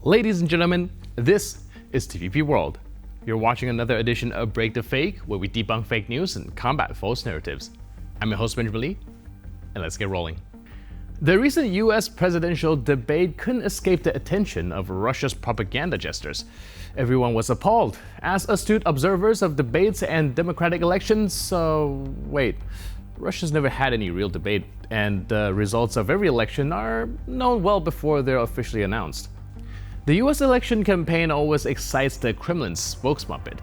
Ladies and gentlemen, this is TVP World. You're watching another edition of Break the Fake, where we debunk fake news and combat false narratives. I'm your host, Benjamin Lee, and let's get rolling. The recent US presidential debate couldn't escape the attention of Russia's propaganda jesters. Everyone was appalled. As astute observers of debates and democratic elections, wait, Russia's never had any real debate, and the results of every election are known well before they're officially announced. The US election campaign always excites the Kremlin's spokesmuppet.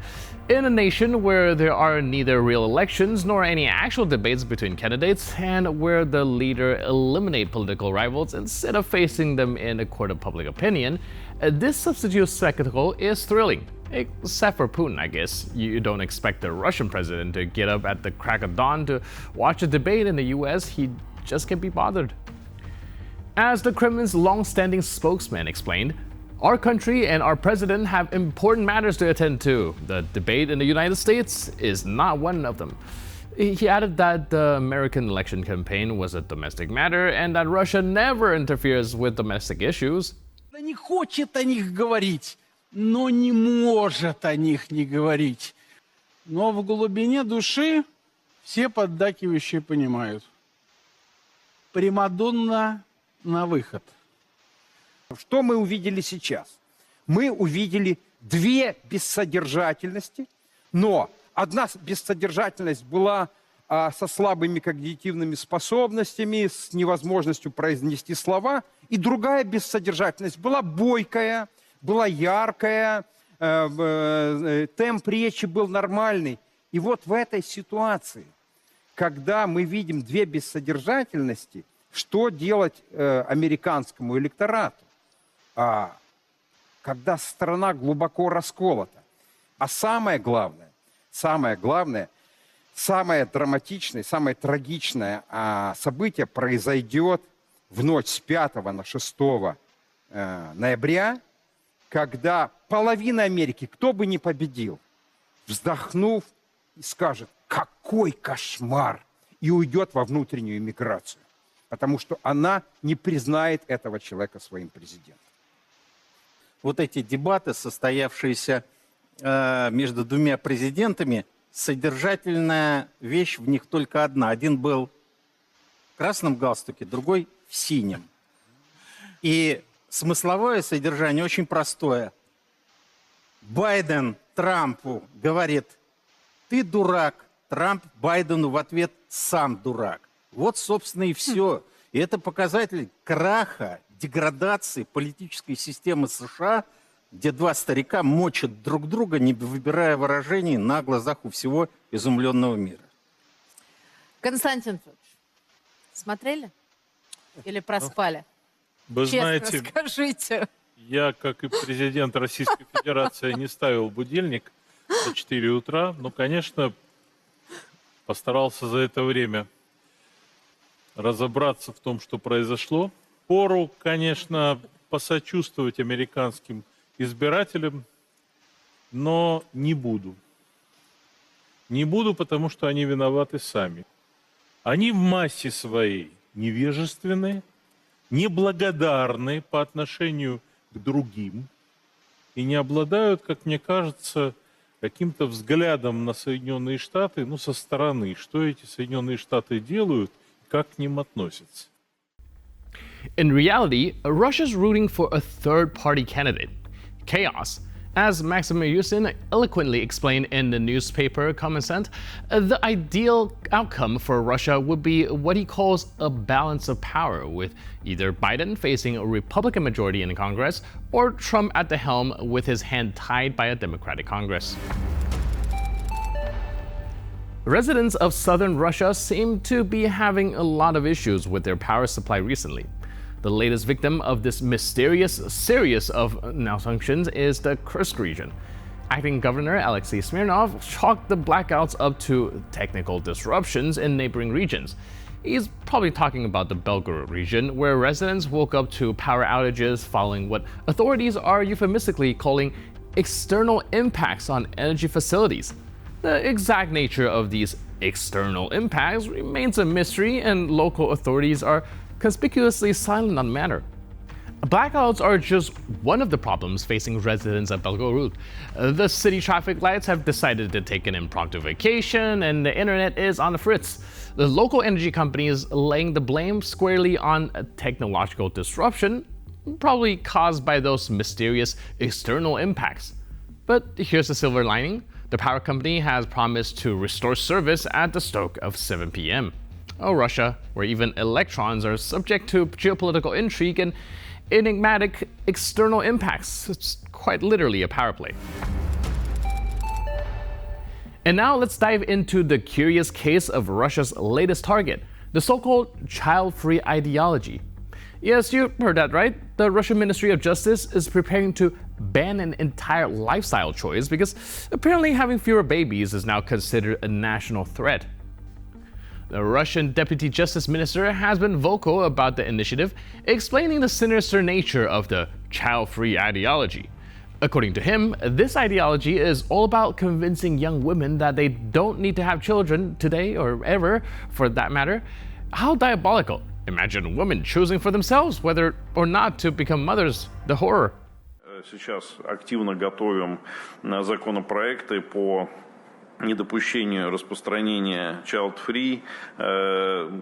In a nation where there are neither real elections nor any actual debates between candidates, and where the leader eliminates political rivals instead of facing them in a court of public opinion, this substitute spectacle is thrilling. Except for Putin, I guess. You don't expect the Russian president to get up at the crack of dawn to watch a debate in the US. He just can't be bothered. As the Kremlin's long-standing spokesman explained, our country and our president have important matters to attend to. The debate in the United States is not one of them. He added that the American election campaign was a domestic matter and that Russia never interferes with domestic issues. Не хочет о них говорить, но не может о них не говорить. Но в глубине души все поддакивающие понимают. Примадонна на выход. Что мы увидели сейчас? Мы увидели две бессодержательности, но одна бессодержательность была со слабыми когнитивными способностями, с невозможностью произнести слова, и другая бессодержательность была бойкая, была яркая, темп речи был нормальный. И вот в этой ситуации, когда мы видим две бессодержательности, что делать американскому электорату? Когда страна глубоко расколота. А самое главное, самое драматичное, самое трагичное событие произойдет в ночь с 5 на 6 ноября, когда половина Америки, кто бы ни победил, вздохнув и скажет, какой кошмар, и уйдет во внутреннюю миграцию, потому что она не признает этого человека своим президентом. Вот эти дебаты, состоявшиеся между двумя президентами, содержательная вещь в них только одна. Один был в красном галстуке, другой в синем. И смысловое содержание очень простое. Байден Трампу говорит, ты дурак. Трамп Байдену в ответ, сам дурак. Вот, собственно, и все. И это показатель краха, деградации политической системы США, где два старика мочат друг друга, не выбирая выражений, на глазах у всего изумленного мира. Константин Федорович, смотрели? Или проспали? Вы Честно знаете, скажите. я, как и президент Российской Федерации, не ставил будильник до 4 утра, но, конечно, постарался за это время разобраться в том, что произошло. Пору, конечно, посочувствовать американским избирателям, но не буду. Не буду, потому что они виноваты сами. Они в массе своей невежественны, неблагодарны по отношению к другим и не обладают, как мне кажется, каким-то взглядом на Соединенные Штаты, со стороны, что эти Соединенные Штаты делают, как к ним относятся. In reality, Russia's rooting for a third-party candidate. Chaos. As Maxim Yusin eloquently explained in the newspaper Kommersant, the ideal outcome for Russia would be what he calls a balance of power, with either Biden facing a Republican majority in Congress or Trump at the helm with his hand tied by a Democratic Congress. Residents of southern Russia seem to be having a lot of issues with their power supply recently. The latest victim of this mysterious series of malfunctions is the Kursk region. Acting Governor Alexei Smirnov chalked the blackouts up to technical disruptions in neighboring regions. He's probably talking about the Belgorod region, where residents woke up to power outages following what authorities are euphemistically calling external impacts on energy facilities. The exact nature of these external impacts remains a mystery, and local authorities are conspicuously silent on the matter. Blackouts are just one of the problems facing residents of Belgorod. The city traffic lights have decided to take an impromptu vacation, and the internet is on the fritz. The local energy company is laying the blame squarely on a technological disruption, probably caused by those mysterious external impacts. But here's the silver lining. The power company has promised to restore service at the stroke of 7 p.m. Oh, Russia, where even electrons are subject to geopolitical intrigue and enigmatic external impacts. It's quite literally a power play. And now let's dive into the curious case of Russia's latest target, the so-called child-free ideology. Yes, you heard that right. The Russian Ministry of Justice is preparing to ban an entire lifestyle choice because apparently having fewer babies is now considered a national threat. The Russian Deputy Justice Minister has been vocal about the initiative, explaining the sinister nature of the child-free ideology. According to him, this ideology is all about convincing young women that they don't need to have children today or ever, for that matter. How diabolical. Imagine women choosing for themselves whether or not to become mothers. The horror. Сейчас активно готовим законопроекты по недопущению распространения Childfree,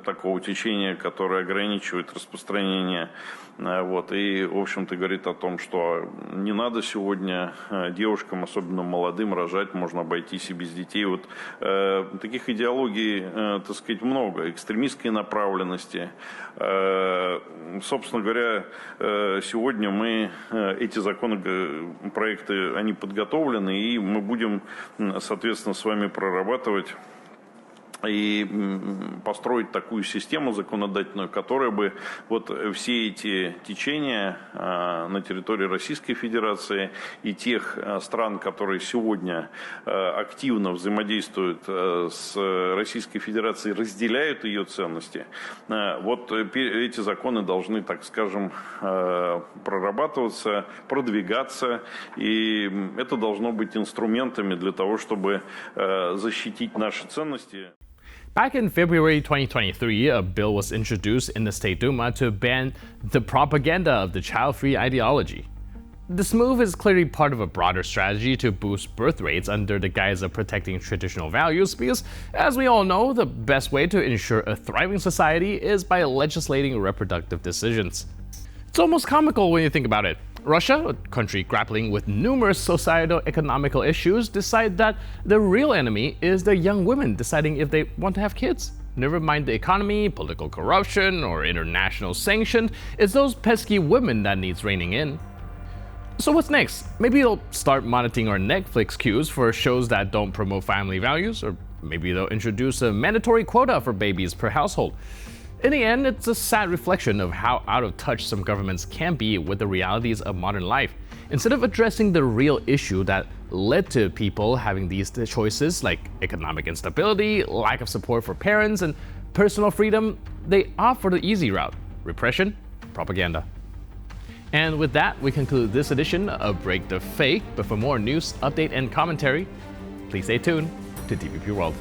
такого течения, которое ограничивает распространение. И, в общем-то, говорит о том, что не надо сегодня девушкам, особенно молодым, рожать, можно обойтись и без детей. Таких идеологий, так сказать, много, экстремистской направленности. Собственно говоря, сегодня мы, эти законопроекты, они подготовлены, и мы будем, соответственно, с вами прорабатывать и построить такую систему законодательную, которая бы все эти течения на территории Российской Федерации и тех стран, которые сегодня активно взаимодействуют с Российской Федерацией, разделяют ее ценности, эти законы должны, так скажем, прорабатываться, продвигаться, и это должно быть инструментами для того, чтобы защитить наши ценности. Back in February 2023, a bill was introduced in the State Duma to ban the propaganda of the child-free ideology. This move is clearly part of a broader strategy to boost birth rates under the guise of protecting traditional values because, as we all know, the best way to ensure a thriving society is by legislating reproductive decisions. It's almost comical when you think about it. Russia, a country grappling with numerous societal economical issues, decide that the real enemy is the young women deciding if they want to have kids. Never mind the economy, political corruption, or international sanction, it's those pesky women that needs reining in. So what's next? Maybe they'll start monitoring our Netflix queues for shows that don't promote family values, or maybe they'll introduce a mandatory quota for babies per household. In the end, it's a sad reflection of how out of touch some governments can be with the realities of modern life. Instead of addressing the real issue that led to people having these choices, like economic instability, lack of support for parents, and personal freedom, they opt for the easy route: repression, propaganda. And with that, we conclude this edition of Break the Fake. But for more news, update, and commentary, please stay tuned to DPP World.